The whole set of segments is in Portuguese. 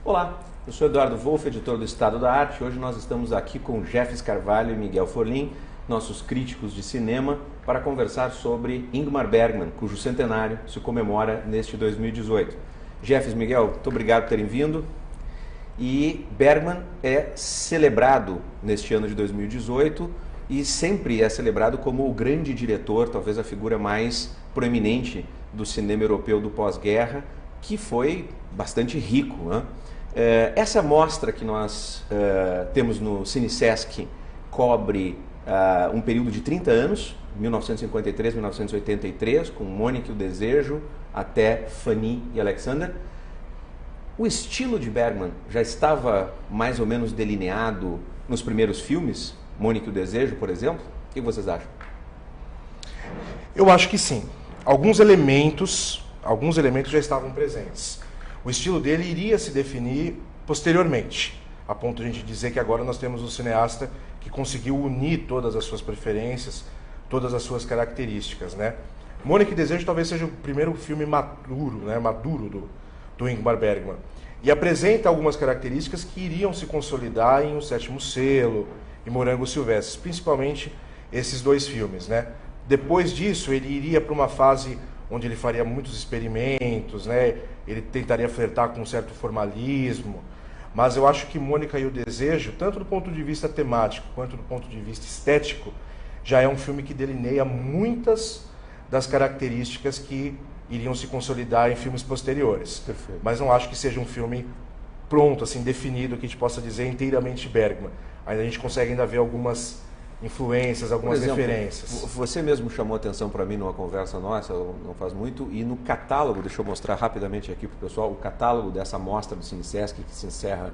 Olá, eu sou Eduardo Wolff, editor do Estado da Arte. Hoje nós estamos aqui com Jeffs Carvalho e Miguel Forlin, nossos críticos de cinema, para conversar sobre Ingmar Bergman, cujo centenário se comemora neste 2018. Jeffs, Miguel, muito obrigado por terem vindo. E Bergman é celebrado neste ano de 2018 e sempre é celebrado como o grande diretor, talvez a figura mais proeminente do cinema europeu do pós-guerra, que foi bastante rico, né? Essa mostra que nós temos no Cinesesc cobre um período de 30 anos, 1953-1983, com Mônica e o Desejo, até Fanny e Alexander. O estilo de Bergman já estava mais ou menos delineado nos primeiros filmes, Mônica e o Desejo, por exemplo? O que vocês acham? Eu acho que sim. Alguns elementos já estavam presentes. O estilo dele iria se definir posteriormente, a ponto de a gente dizer que agora nós temos um cineasta que conseguiu unir todas as suas preferências, todas as suas características, né? Mônica e Desejo talvez seja o primeiro filme maduro do Ingmar Bergman, e apresenta algumas características que iriam se consolidar em O Sétimo Selo e Morangos Silvestres, principalmente esses dois filmes, né? Depois disso, ele iria para uma fase onde ele faria muitos experimentos, né? Ele tentaria flertar com um certo formalismo, mas eu acho que Mônica e o Desejo, tanto do ponto de vista temático quanto do ponto de vista estético, já é um filme que delineia muitas das características que iriam se consolidar em filmes posteriores. Perfeito. Mas não acho que seja um filme pronto, assim, definido, que a gente possa dizer inteiramente Bergman. Ainda a gente consegue ainda ver algumas influências, algumas referências. Você mesmo chamou atenção para mim numa conversa nossa, não faz muito, e no catálogo, deixa eu mostrar rapidamente aqui para o pessoal, o catálogo dessa mostra do Cinesesc, que se encerra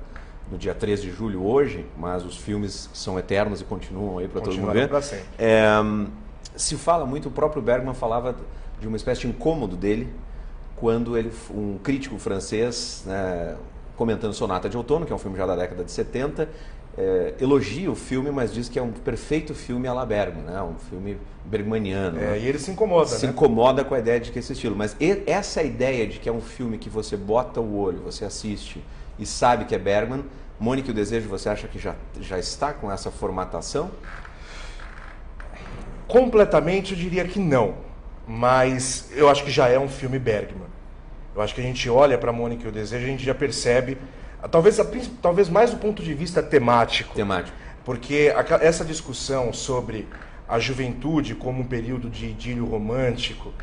no dia 3 de julho hoje, mas os filmes são eternos e continuam aí para todo mundo ver. Sempre. Se fala muito, o próprio Bergman falava de uma espécie de incômodo dele, quando um crítico francês, né, comentando Sonata de Outono, que é um filme já da década de 70, elogia o filme, mas diz que é um perfeito filme à la Bergman, né? Um filme bergmaniano. Né? E ele se incomoda, Se incomoda com a ideia de que esse estilo. Mas essa ideia de que é um filme que você bota o olho, você assiste e sabe que é Bergman, Mônica e o Desejo, você acha que já está com essa formatação? Completamente eu diria que não, mas eu acho que já é um filme Bergman. Eu acho que a gente olha para Mônica e o Desejo, a gente já percebe, talvez mais do ponto de vista temático. Porque essa discussão sobre a juventude como um período de idílio romântico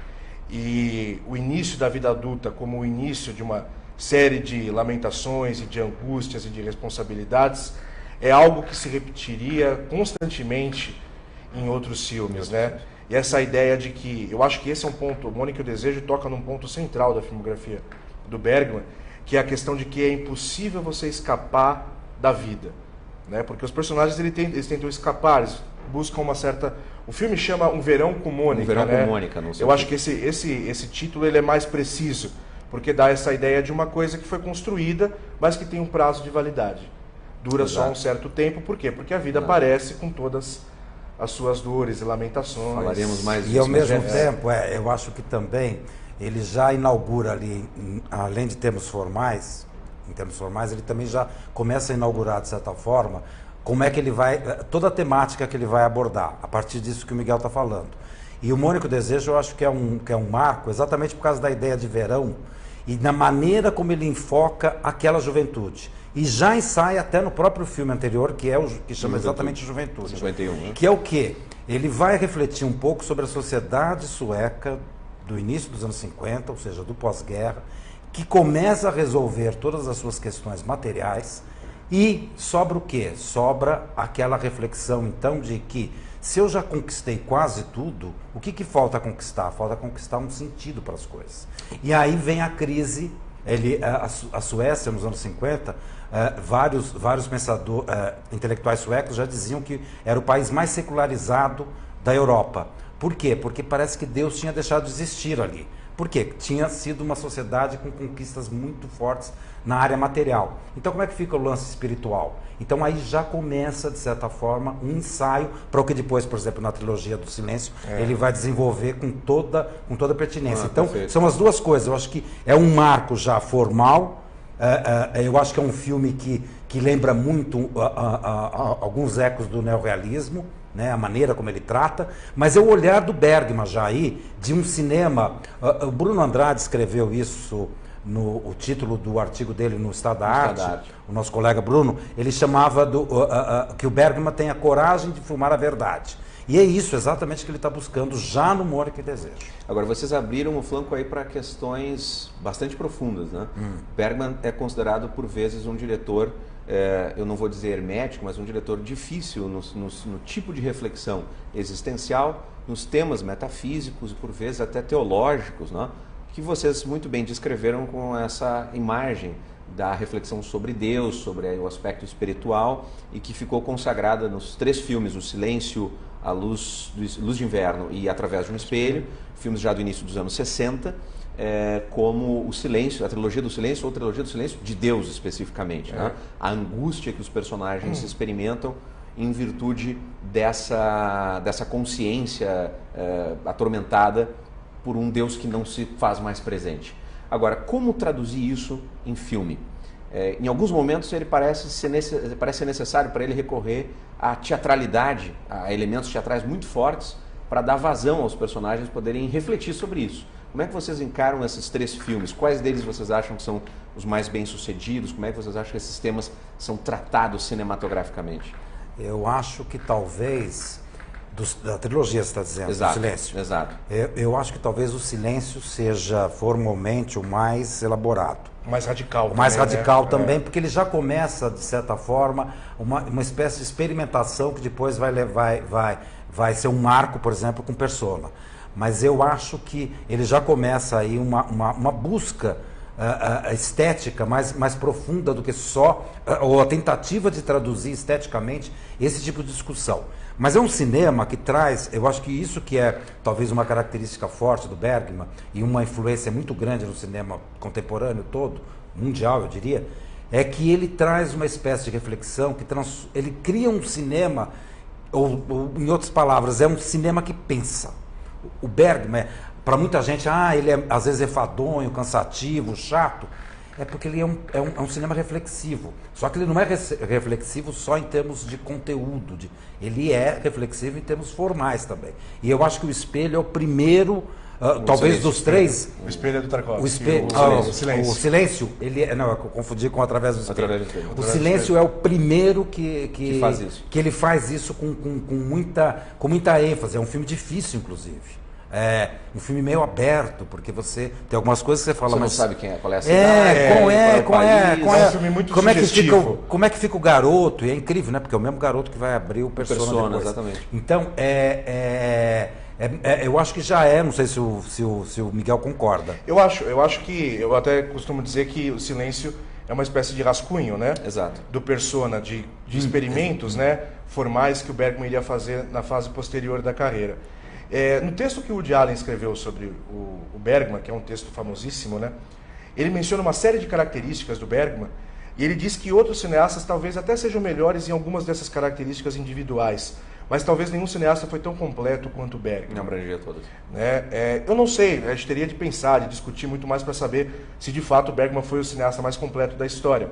e o início da vida adulta como o início de uma série de lamentações e de angústias e de responsabilidades é algo que se repetiria constantemente em outros filmes, né? E essa ideia de que, eu acho que esse é um ponto, Mônica e o Desejo toca num ponto central da filmografia do Bergman, que é a questão de que é impossível você escapar da vida, né? Porque os personagens eles tentam escapar, eles buscam uma certa... O filme chama Um Verão com Mônica, Um Verão né? com Mônica, não sei. Eu acho que esse título ele é mais preciso, porque dá essa ideia de uma coisa que foi construída, mas que tem um prazo de validade. Dura Exato. só um certo tempo, por quê? Porque a vida aparece com todas as suas dores e lamentações. Falaremos mais disso. E ao mesmo tempo, eu acho que também ele já inaugura ali, além de termos formais, em termos formais, ele também já começa a inaugurar, de certa forma, como é que ele vai, toda a temática que ele vai abordar, a partir disso que o Miguel está falando. E o Mônica e o Desejo, eu acho que é um marco, exatamente por causa da ideia de verão e na maneira como ele enfoca aquela juventude. E já ensaia até no próprio filme anterior, que chama exatamente Juventude. 51, né? Que é o quê? Ele vai refletir um pouco sobre a sociedade sueca do início dos anos 50, ou seja, do pós-guerra, que começa a resolver todas as suas questões materiais e sobra o quê? Sobra aquela reflexão, então, de que se eu já conquistei quase tudo, o que falta conquistar? Falta conquistar um sentido para as coisas. E aí vem a crise. A Suécia, nos anos 50, vários pensadores, intelectuais suecos já diziam que era o país mais secularizado da Europa. Por quê? Porque parece que Deus tinha deixado de existir ali. Por quê? Tinha sido uma sociedade com conquistas muito fortes na área material. Então, como é que fica o lance espiritual? Então, aí já começa, de certa forma, um ensaio para o que depois, por exemplo, na trilogia do Silêncio, ele vai desenvolver com toda pertinência. Então, perfeito. são as duas coisas. Eu acho que é um marco já formal, Eu acho que é um filme que lembra muito alguns ecos do neorrealismo, né, a maneira como ele trata, mas é o olhar do Bergman já aí, de um cinema. O Bruno Andrade escreveu isso o título do artigo dele no Estado da Arte. O nosso colega Bruno, ele chamava que o Bergman tem a coragem de filmar a verdade. E é isso exatamente que ele está buscando já no Mônica e Desejo. Agora, vocês abriram o flanco aí para questões bastante profundas, né? Bergman é considerado por vezes um diretor, eu não vou dizer hermético, mas um diretor difícil no tipo de reflexão existencial, nos temas metafísicos e por vezes até teológicos, né? Que vocês muito bem descreveram com essa imagem da reflexão sobre Deus, sobre o aspecto espiritual, e que ficou consagrada nos 3 filmes, O Silêncio, A Luz de Inverno e Através de um Espelho, filmes já do início dos anos 60, como o Silêncio, a trilogia do Silêncio ou a trilogia do Silêncio de Deus especificamente, né? A angústia que os personagens experimentam em virtude dessa consciência atormentada por um Deus que não se faz mais presente. Agora, como traduzir isso em filme? Em alguns momentos ele parece ser necessário para ele recorrer à teatralidade, a elementos teatrais muito fortes, para dar vazão aos personagens poderem refletir sobre isso. Como é que vocês encaram esses 3 filmes? Quais deles vocês acham que são os mais bem-sucedidos? Como é que vocês acham que esses temas são tratados cinematograficamente? Eu acho que talvez, da trilogia você está dizendo, Exato, do Silêncio. Exato. Eu acho que talvez o Silêncio seja formalmente o mais elaborado. O mais radical também. O mais radical né? também, porque ele já começa, de certa forma, uma espécie de experimentação que depois vai ser um marco, por exemplo, com Persona. Mas eu acho que ele já começa aí uma busca estética mais profunda do que só, ou a tentativa de traduzir esteticamente esse tipo de discussão. Mas é um cinema que traz, eu acho que isso que é talvez uma característica forte do Bergman e uma influência muito grande no cinema contemporâneo todo, mundial eu diria, é que ele traz uma espécie de reflexão, ele cria um cinema, ou em outras palavras, é um cinema que pensa. O Bergman, para muita gente, ele às vezes é fadonho, cansativo, chato. É porque ele é um cinema reflexivo. Só que ele não é reflexivo só em termos de conteúdo. Ele é reflexivo em termos formais também. E eu acho que O Espelho é o primeiro, talvez dos 3... O Espelho é do Tarkovsky. O Silêncio. Eu confundi com Através do Espelho. O Silêncio é o primeiro que faz isso. Que ele faz isso com muita ênfase. É um filme difícil, inclusive. É um filme meio aberto, porque você tem algumas coisas que você fala, você não mas sabe qual é a cidade, É um filme muito sugestivo. Como é que fica o garoto? E é incrível, né? Porque é o mesmo garoto que vai abrir o Persona depois. Exatamente. Então, eu acho que já não sei se o Miguel concorda. Eu acho que, eu até costumo dizer que o Silêncio é uma espécie de rascunho, né? Exato. Do Persona, de experimentos, né, formais que o Bergman iria fazer na fase posterior da carreira. No texto que o Woody Allen escreveu sobre o Bergman, que é um texto famosíssimo, né, ele menciona uma série de características do Bergman e ele diz que outros cineastas talvez até sejam melhores em algumas dessas características individuais, mas talvez nenhum cineasta foi tão completo quanto o Bergman. Não abrangia todas. Eu não sei, a gente teria de pensar, de discutir muito mais para saber se de fato o Bergman foi o cineasta mais completo da história.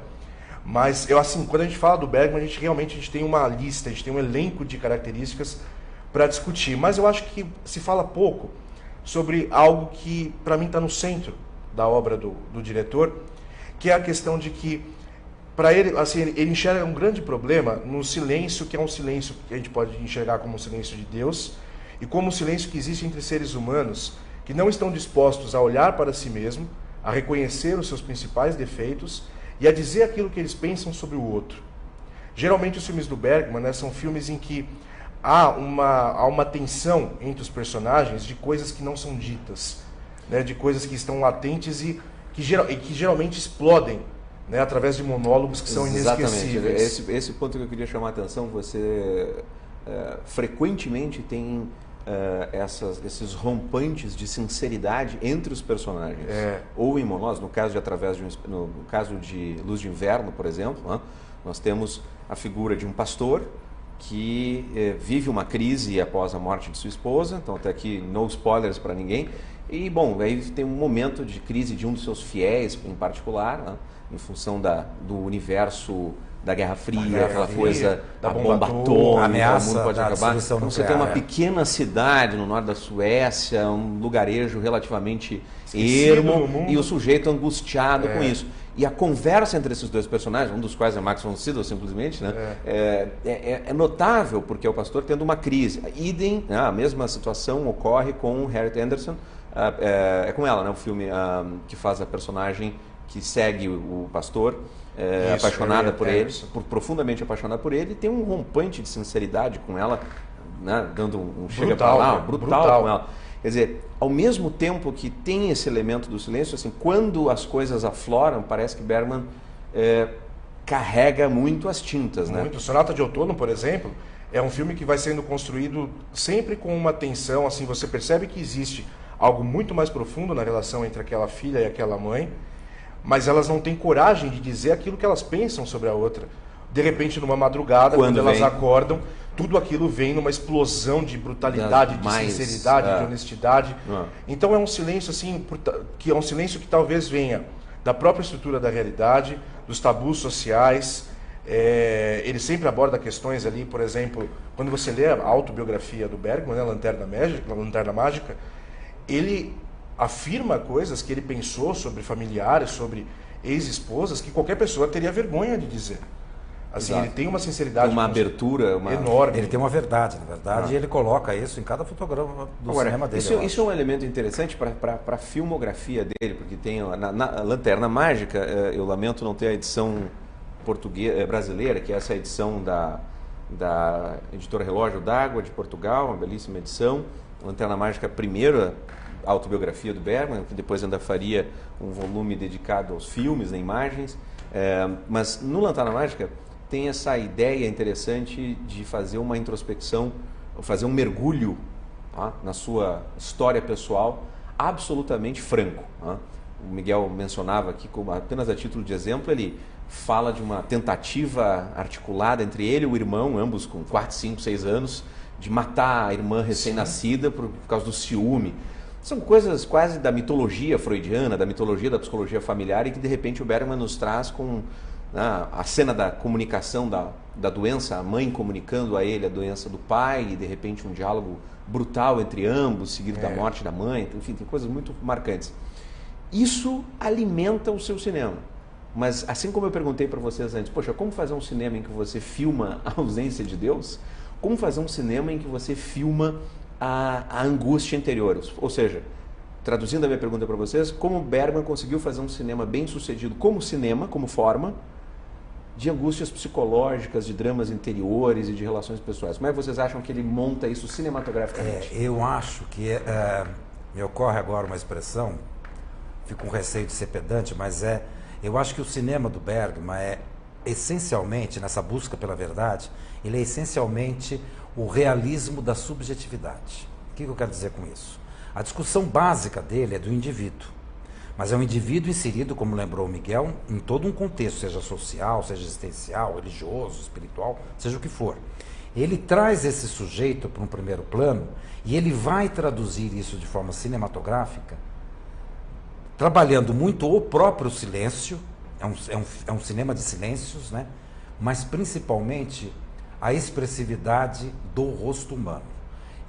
Mas, quando a gente fala do Bergman, a gente tem uma lista, a gente tem um elenco de características para discutir, mas eu acho que se fala pouco sobre algo que para mim está no centro da obra do diretor, que é a questão de que para ele, ele enxerga um grande problema no silêncio, que é um silêncio que a gente pode enxergar como um silêncio de Deus, e como um silêncio que existe entre seres humanos que não estão dispostos a olhar para si mesmo, a reconhecer os seus principais defeitos e a dizer aquilo que eles pensam sobre o outro. Geralmente os filmes do Bergman, né, são filmes em que há uma tensão entre os personagens de coisas que não são ditas, né, de coisas que estão latentes e que geralmente explodem, né, através de monólogos que são inesquecíveis. Exatamente. Esse ponto que eu queria chamar a atenção, você frequentemente tem esses rompantes de sinceridade entre os personagens, ou em monólogos, no caso de Luz de Inverno, por exemplo, né, nós temos a figura de um pastor que vive uma crise após a morte de sua esposa, então até aqui no spoilers para ninguém. E, bom, aí tem um momento de crise de um dos seus fiéis, em particular, né, em função do universo da Guerra Fria, aquela coisa da bomba atômica, a ameaça o mundo pode acabar. Então, você tem uma pequena cidade no norte da Suécia, um lugarejo relativamente ermo, e o sujeito angustiado com isso. E a conversa entre esses dois personagens, um dos quais é Max von Sydow, simplesmente, né, é notável, porque é o pastor tendo uma crise. Idem, né, a mesma situação ocorre com Harriet Anderson, é com ela, né, o filme que faz a personagem que segue o pastor, apaixonada por ele, profundamente apaixonada por ele, e tem um rompante de sinceridade com ela, né, dando um chega para lá, brutal com ela. Quer dizer, ao mesmo tempo que tem esse elemento do silêncio, assim, quando as coisas afloram, parece que Bergman carrega muito as tintas, né? Muito. Sonata de Outono, por exemplo, é um filme que vai sendo construído sempre com uma tensão, assim, você percebe que existe algo muito mais profundo na relação entre aquela filha e aquela mãe, mas elas não têm coragem de dizer aquilo que elas pensam sobre a outra. De repente, numa madrugada, quando elas acordam, tudo aquilo vem numa explosão de brutalidade, de sinceridade, de honestidade. Então é um silêncio assim, que é um silêncio que talvez venha da própria estrutura da realidade, dos tabus sociais. Ele sempre aborda questões ali, por exemplo, quando você lê a autobiografia do Bergman, né, Lanterna Mágica, ele afirma coisas que ele pensou sobre familiares, sobre ex-esposas, que qualquer pessoa teria vergonha de dizer. Assim, ele tem uma sinceridade, uma abertura enorme. Ele tem uma verdade, na verdade, e ele coloca isso em cada fotograma do cinema dele. Isso é um elemento interessante para a filmografia dele, porque tem na Lanterna Mágica, eu lamento não ter a edição portuguesa, brasileira, que é essa edição da editora Relógio d'Água de Portugal, uma belíssima edição. Lanterna Mágica, a primeira autobiografia do Bergman, que depois ainda faria um volume dedicado aos filmes, a imagens. Mas no Lanterna Mágica tem essa ideia interessante de fazer uma introspecção, fazer um mergulho, tá, na sua história pessoal, absolutamente franco. Tá? O Miguel mencionava aqui, como apenas a título de exemplo, ele fala de uma tentativa articulada entre ele e o irmão, ambos com 4, 5, 6 anos, de matar a irmã recém-nascida por causa do ciúme. São coisas quase da mitologia freudiana, da mitologia da psicologia familiar, e que de repente o Bergman nos traz com a cena da comunicação da doença, a mãe comunicando a ele a doença do pai, e de repente um diálogo brutal entre ambos, seguido da morte da mãe. Enfim, tem coisas muito marcantes. Isso alimenta o seu cinema. Mas assim como eu perguntei para vocês antes, poxa, como fazer um cinema em que você filma a ausência de Deus? Como fazer um cinema em que você filma a angústia interior? Ou seja, traduzindo a minha pergunta para vocês, como Bergman conseguiu fazer um cinema bem sucedido como cinema, como forma, de angústias psicológicas, de dramas interiores e de relações pessoais? Como é que vocês acham que ele monta isso cinematograficamente? Eu acho que me ocorre agora uma expressão, fico com receio de ser pedante, mas eu acho que o cinema do Bergman é essencialmente, nessa busca pela verdade, ele é essencialmente o realismo da subjetividade. O que eu quero dizer com isso? A discussão básica dele é do indivíduo, mas é um indivíduo inserido, como lembrou o Miguel, em todo um contexto, seja social, seja existencial, religioso, espiritual, seja o que for. Ele traz esse sujeito para um primeiro plano e ele vai traduzir isso de forma cinematográfica, trabalhando muito o próprio silêncio, é um cinema de silêncios, né? Mas principalmente a expressividade do rosto humano.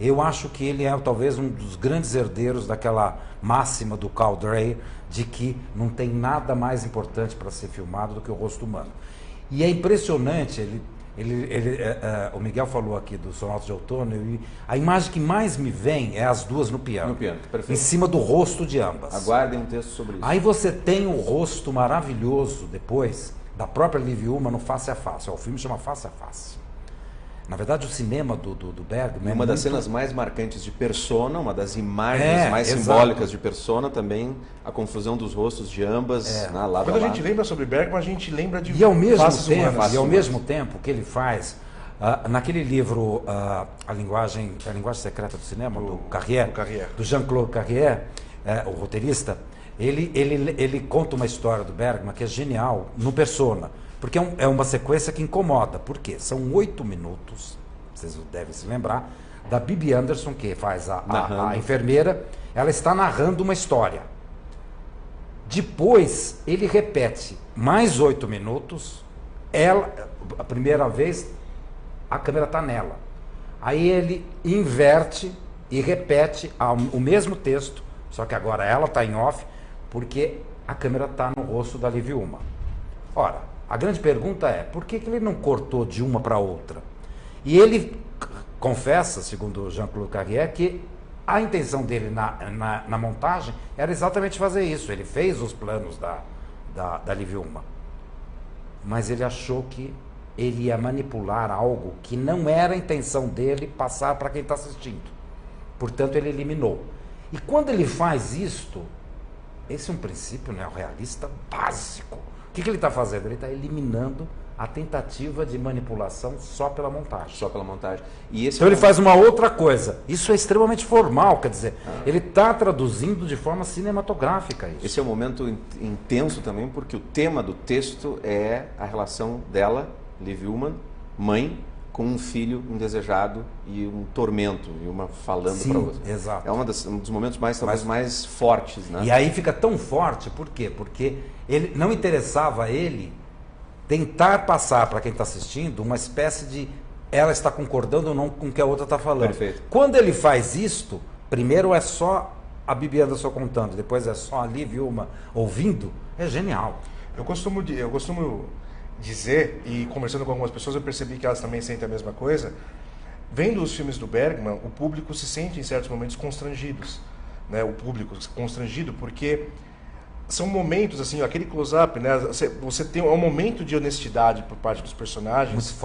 Eu acho que ele é talvez um dos grandes herdeiros daquela máxima do Carl Dreyer de que não tem nada mais importante para ser filmado do que o rosto humano. E é impressionante, o Miguel falou aqui do Sonata de Outono, e a imagem que mais me vem é as duas no piano, perfeito. Em cima do rosto de ambas. Aguardem um texto sobre isso. Aí você tem o rosto maravilhoso depois da própria Liv Ullmann no Face a Face. O filme chama Face a Face. Na verdade, o cinema do Bergman... Uma das cenas mais marcantes de Persona, uma das imagens mais simbólicas de Persona, também a confusão dos rostos de ambas, lado a lado. Quando a gente lembra sobre Bergman, a gente lembra de e ao mesmo tempo que ele faz, naquele livro, a linguagem secreta do cinema, do Carrier, do Jean-Claude Carrier, o roteirista, ele conta uma história do Bergman que é genial no Persona. Porque é uma sequência que incomoda. Por quê? São 8 minutos, vocês devem se lembrar, da Bibi Anderson, que faz a enfermeira, ela está narrando uma história. Depois, ele repete mais 8 minutos, a primeira vez, a câmera está nela. Aí ele inverte e repete o mesmo texto, só que agora ela está em off, porque a câmera está no rosto da Liv Ullmann. Ora, a grande pergunta é, por que ele não cortou de uma para outra? E ele confessa, segundo o Jean-Claude Carrière, que a intenção dele na montagem era exatamente fazer isso. Ele fez os planos da Liv Ullmann, mas ele achou que ele ia manipular algo que não era a intenção dele passar para quem está assistindo. Portanto, ele eliminou. E quando ele faz isto, esse é um princípio neorrealista básico. O que ele está fazendo? Ele está eliminando a tentativa de manipulação só pela montagem. Só pela montagem. Então ele faz uma outra coisa. Isso é extremamente formal, quer dizer, ele está traduzindo de forma cinematográfica isso. Esse é um momento intenso também, porque o tema do texto é a relação dela, Liv Ullmann, mãe, com um filho indesejado e um tormento, e uma falando para outra. Exato. É um dos momentos mais fortes, né? E aí fica tão forte, por quê? Porque ele não interessava a ele tentar passar para quem está assistindo uma espécie de ela está concordando ou não com o que a outra está falando. Perfeito. Quando ele faz isto, primeiro é só a Bibi Anderson contando, depois é só a Liv Ullmann ouvindo, é genial. Eu costumo dizer, e conversando com algumas pessoas, eu percebi que elas também sentem a mesma coisa. Vendo os filmes do Bergman, o público se sente em certos momentos constrangidos, né? O público constrangido porque são momentos assim, aquele close-up, né? Você tem um momento de honestidade por parte dos personagens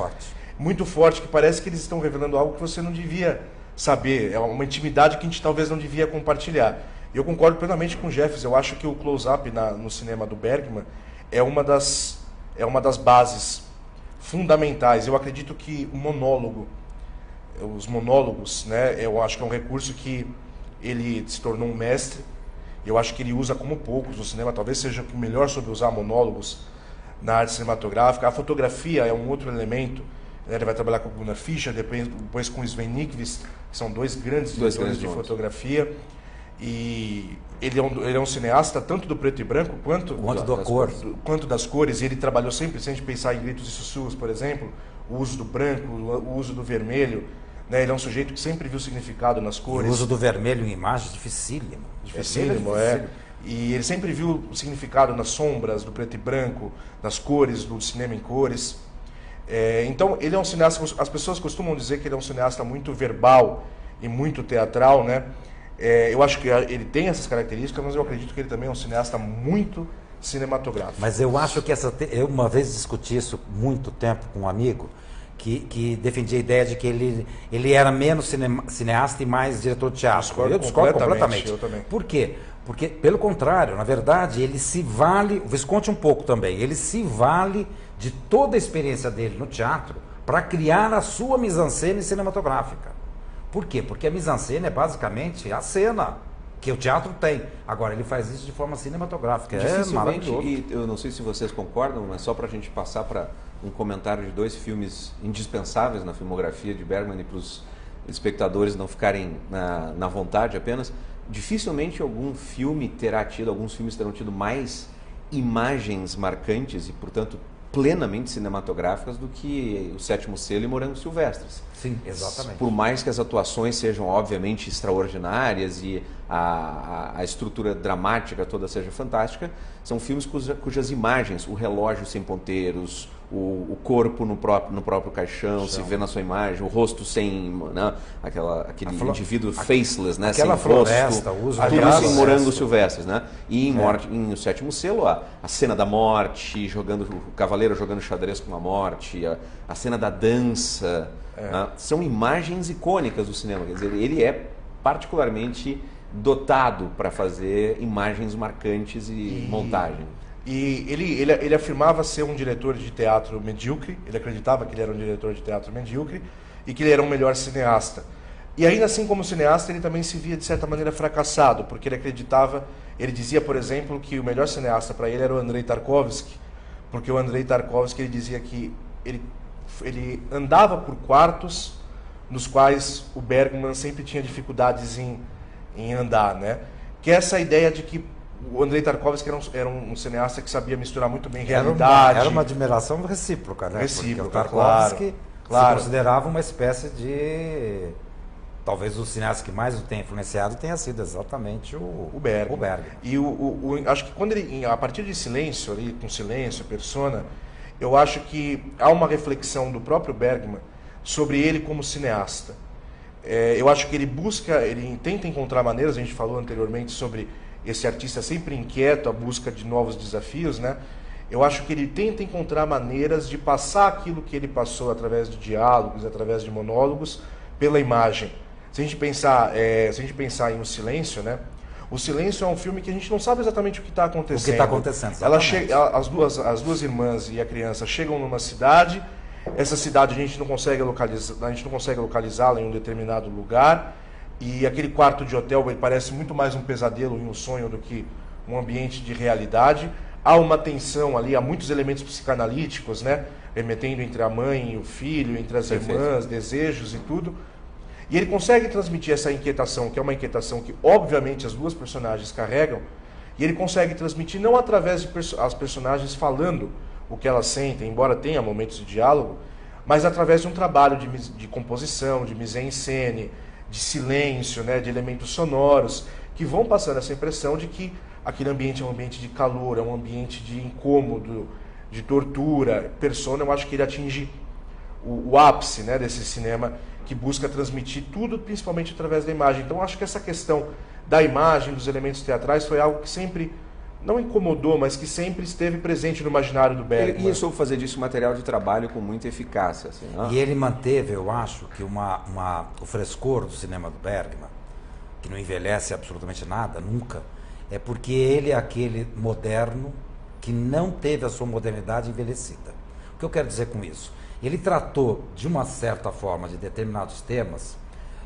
muito forte, que parece que eles estão revelando algo que você não devia saber, é uma intimidade que a gente talvez não devia compartilhar. E eu concordo plenamente com o Jeffs. Eu acho que o close-up no cinema do Bergman é uma das bases fundamentais. Eu acredito que os monólogos, né, eu acho que é um recurso que ele se tornou um mestre. Eu acho que ele usa como poucos no cinema, talvez seja o melhor sobre usar monólogos na arte cinematográfica. A fotografia é um outro elemento, né? Ele vai trabalhar com o Gunnar Fischer, depois com o Sven Nykvist, que são dois grandes diretores de fotografia. E ele é um cineasta tanto do preto e branco quanto das cores. E ele trabalhou sempre, se a gente pensar em Gritos e Sussurros, por exemplo, o uso do branco, o uso do vermelho, né? Ele é um sujeito que sempre viu significado nas cores. O uso do vermelho em imagens, dificílimo. Dificílimo, é. E ele sempre viu o significado nas sombras, do preto e branco, nas cores, do cinema em cores. Então, ele é um cineasta, as pessoas costumam dizer que ele é um cineasta muito verbal e muito teatral, né? Eu acho que ele tem essas características, mas eu acredito que ele também é um cineasta muito cinematográfico. Mas eu acho que eu uma vez discuti isso muito tempo com um amigo que defendia a ideia de que ele era menos cineasta e mais diretor de teatro. Eu discordo completamente. Eu também. Por quê? Porque, pelo contrário, na verdade, ele se vale, o Visconti um pouco também, ele se vale de toda a experiência dele no teatro para criar a sua mise-en-scène cinematográfica. Por quê? Porque a mise-en-scène é basicamente a cena que o teatro tem. Agora, ele faz isso de forma cinematográfica. É maravilhoso. E eu não sei se vocês concordam, mas só para a gente passar para um comentário de dois filmes indispensáveis na filmografia de Bergman e para os espectadores não ficarem na vontade apenas, dificilmente alguns filmes terão tido mais imagens marcantes e, portanto, plenamente cinematográficas do que O Sétimo Selo e Morangos Silvestres. Sim, exatamente. Por mais que as atuações sejam obviamente extraordinárias e a estrutura dramática toda seja fantástica, são filmes cujas imagens, o relógio sem ponteiros, o corpo no próprio caixão, se vê na sua imagem, o rosto sem, né, aquele indivíduo faceless, né, aquela sem rosto, floresta, o uso tudo isso em Morangos Silvestres, né? E em O Sétimo Selo, a cena da morte, o cavaleiro jogando xadrez com a morte, a cena da dança, né? São imagens icônicas do cinema. Quer dizer, ele é particularmente dotado para fazer imagens marcantes e montagem. E ele afirmava ser um diretor de teatro medíocre, ele acreditava que ele era um diretor de teatro medíocre e que ele era um melhor cineasta. E ainda assim, como cineasta, ele também se via de certa maneira fracassado, porque ele dizia, por exemplo, que o melhor cineasta para ele era o Andrei Tarkovsky, porque o Andrei Tarkovsky ele dizia que ele andava por quartos nos quais o Bergman sempre tinha dificuldades em andar, né? Que é essa ideia de que o Andrei Tarkovsky era um cineasta que sabia misturar muito bem realidade. Era uma admiração recíproca, né? Recíproca, porque o Tarkovsky claro. se considerava uma espécie de... Talvez o cineasta que mais o tenha influenciado tenha sido exatamente o Bergman. E acho que quando ele, a partir de Silêncio, ali, com Silêncio, Persona, eu acho que há uma reflexão do próprio Bergman sobre ele como cineasta. Eu acho que ele tenta encontrar maneiras, a gente falou anteriormente sobre esse artista sempre inquieto, à busca de novos desafios, né? Eu acho que ele tenta encontrar maneiras de passar aquilo que ele passou através de diálogos, através de monólogos, pela imagem. Se a gente pensar em O Silêncio, né? O Silêncio é um filme que a gente não sabe exatamente o que está acontecendo. O que está acontecendo, exatamente. As duas irmãs e a criança chegam numa cidade. Essa cidade a gente não consegue localizá-la em um determinado lugar. E aquele quarto de hotel ele parece muito mais um pesadelo e um sonho do que um ambiente de realidade. Há uma tensão ali, há muitos elementos psicanalíticos, né? Remetendo entre a mãe e o filho, entre as irmãs, desejos e tudo. E ele consegue transmitir essa inquietação, que é uma inquietação que, obviamente, as duas personagens carregam, e ele consegue transmitir não através de as personagens falando o que elas sentem, embora tenha momentos de diálogo, mas através de um trabalho de composição, de mise-en-scène, de silêncio, né, de elementos sonoros, que vão passando essa impressão de que aquele ambiente é um ambiente de calor, é um ambiente de incômodo, de tortura. Persona, eu acho que ele atinge o ápice, né, desse cinema que busca transmitir tudo, principalmente através da imagem. Então, acho que essa questão da imagem, dos elementos teatrais, foi algo que sempre não incomodou, mas que sempre esteve presente no imaginário do Bergman. Ele soube fazer disso um material de trabalho com muita eficácia. Assim, né? E ele manteve, eu acho, que o frescor do cinema do Bergman, que não envelhece absolutamente nada, nunca, é porque ele é aquele moderno que não teve a sua modernidade envelhecida. O que eu quero dizer com isso? Ele tratou, de uma certa forma, de determinados temas,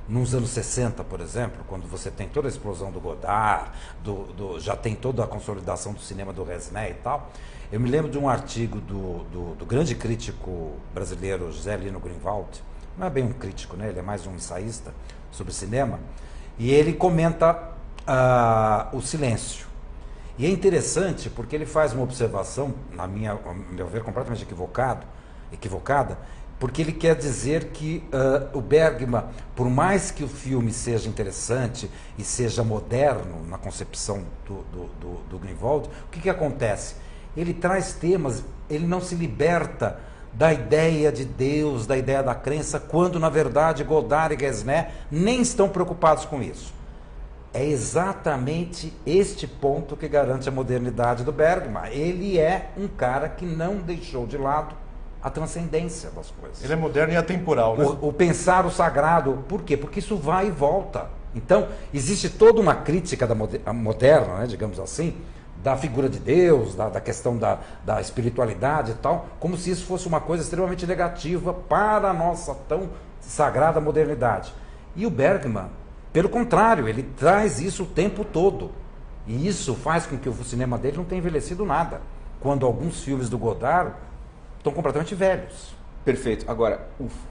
nos anos 60, por exemplo, quando você tem toda a explosão do Godard, já tem toda a consolidação do cinema do Resnais e tal. Eu me lembro de um artigo do grande crítico brasileiro José Lino Grünwald, não é bem um crítico, né? Ele é mais um ensaísta sobre cinema, e ele comenta o Silêncio. E é interessante porque ele faz uma observação, ao meu ver, completamente equivocada, porque ele quer dizer que o Bergman, por mais que o filme seja interessante e seja moderno na concepção do Grünwald, o que acontece? Ele traz temas, ele não se liberta da ideia de Deus, da ideia da crença, quando na verdade Godard e Resnais nem estão preocupados com isso. É exatamente este ponto que garante a modernidade do Bergman. Ele é um cara que não deixou de lado a transcendência das coisas. Ele é moderno e atemporal, né? O pensar o sagrado. Por quê? Porque isso vai e volta. Então, existe toda uma crítica moderna, né, digamos assim, da figura de Deus, da questão da espiritualidade e tal, como se isso fosse uma coisa extremamente negativa para a nossa tão sagrada modernidade. E o Bergman, pelo contrário, ele traz isso o tempo todo. E isso faz com que o cinema dele não tenha envelhecido nada. Quando alguns filmes do Godard estão completamente velhos. Perfeito. Agora,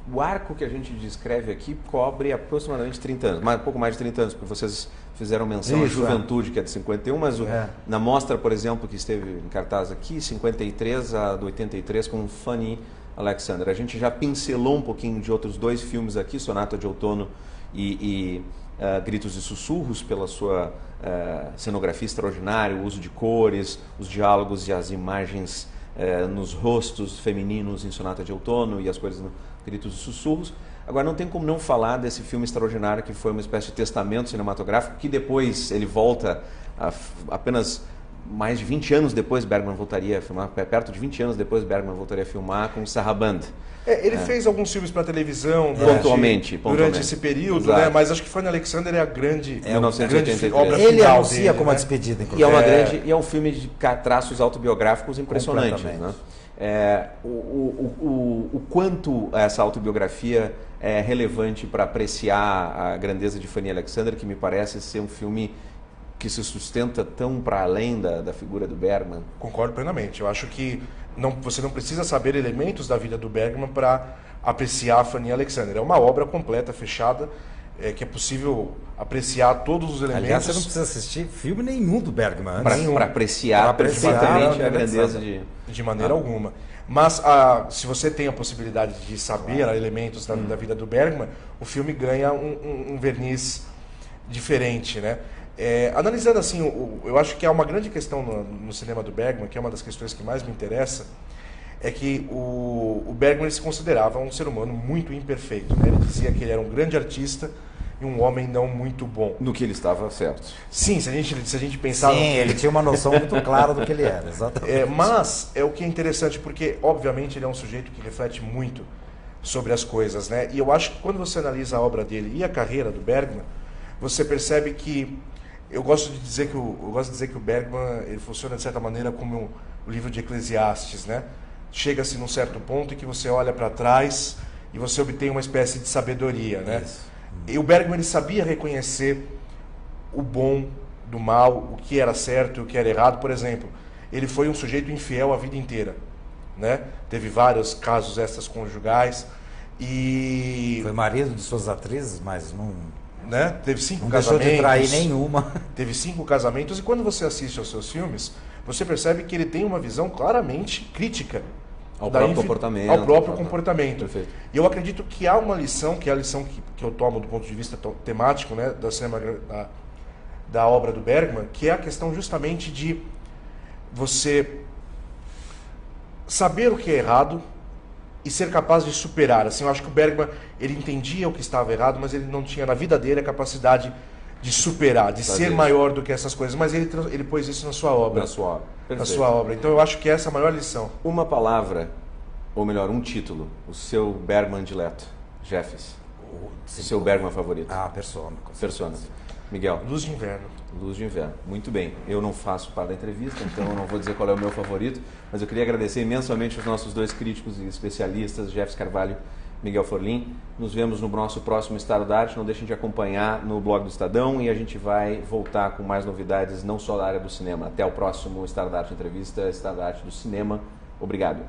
o arco que a gente descreve aqui cobre aproximadamente 30 anos, um pouco mais de 30 anos, porque vocês fizeram menção à Juventude, que é de 51, mas na mostra, por exemplo, que esteve em cartaz aqui, 53 a 83, com Fanny Alexander. A gente já pincelou um pouquinho de outros dois filmes aqui, Sonata de Outono e Gritos e Sussurros, pela sua cenografia extraordinária, o uso de cores, os diálogos e as imagens nos rostos femininos em Sonata de Outono e as coisas no Gritos e Sussurros. Agora, não tem como não falar desse filme extraordinário que foi uma espécie de testamento cinematográfico, que depois ele volta, apenas mais de 20 anos depois Bergman voltaria a filmar, perto de 20 anos depois Bergman voltaria a filmar com Sarabande. Ele fez alguns filmes para televisão pontualmente durante esse período, né? Mas acho que Fanny Alexander é a grande, grande obra Ele final anuncia dele, como né? a despedida, inclusive. E é um filme de traços autobiográficos impressionantes, né? O quanto essa autobiografia é relevante para apreciar a grandeza de Fanny Alexander, que me parece ser um filme que se sustenta tão para além da figura do Bergman? Concordo plenamente. Eu acho que você não precisa saber elementos da vida do Bergman para apreciar a Fanny Alexander. É uma obra completa, fechada, que é possível apreciar todos os elementos. Aliás, você não precisa assistir filme nenhum do Bergman para apreciar perfeitamente a grandeza de maneira alguma. Mas se você tem a possibilidade de saber elementos da vida do Bergman, o filme ganha um verniz diferente, né? Analisando assim, eu acho que há uma grande questão no cinema do Bergman, que é uma das questões que mais me interessa, é que o Bergman ele se considerava um ser humano muito imperfeito, né? Ele dizia que ele era um grande artista e um homem não muito bom. No que ele estava certo. Sim, se a gente pensar... Sim, ele tinha uma noção muito clara do que ele era, exatamente. Mas o que é interessante, porque obviamente ele é um sujeito que reflete muito sobre as coisas, né? E eu acho que quando você analisa a obra dele e a carreira do Bergman, você percebe que eu gosto de dizer que o Bergman ele funciona de certa maneira como o livro de Eclesiastes, né? Chega-se num certo ponto em que você olha para trás e você obtém uma espécie de sabedoria, né? Isso. E o Bergman ele sabia reconhecer o bom do mal, o que era certo e o que era errado. Por exemplo, ele foi um sujeito infiel a vida inteira, né? Teve vários casos extraconjugais e foi marido de suas atrizes, mas não, né? Teve 5 não casamentos. deixou de trair nenhuma. Teve 5 casamentos e quando você assiste aos seus filmes, você percebe que ele tem uma visão claramente crítica ao próprio comportamento. Ao próprio comportamento. Perfeito. E eu acredito que há uma lição, que é a lição que eu tomo do ponto de vista temático, né, da obra do Bergman, que é a questão justamente de você saber o que é errado e ser capaz de superar. Assim, eu acho que o Bergman ele entendia o que estava errado, mas ele não tinha na vida dele a capacidade de superar, de ser maior do que essas coisas. Mas ele pôs isso na sua obra. Na sua obra. Perfeito. Na sua obra. Então eu acho que essa é a maior lição. Uma palavra, ou melhor, um título. O seu Bergman dileto, Jeffes. O seu Bergman favorito. Persona. Persona. Miguel. Luz de Inverno. Luz de Inverno. Muito bem. Eu não faço parte da entrevista, então eu não vou dizer qual é o meu favorito, mas eu queria agradecer imensamente os nossos dois críticos e especialistas, Jeffes Carvalho e Miguel Forlin. Nos vemos no nosso próximo Estado da Arte. Não deixem de acompanhar no blog do Estadão e a gente vai voltar com mais novidades, não só da área do cinema. Até o próximo Estado da Arte Entrevista, Estado da Arte do Cinema. Obrigado.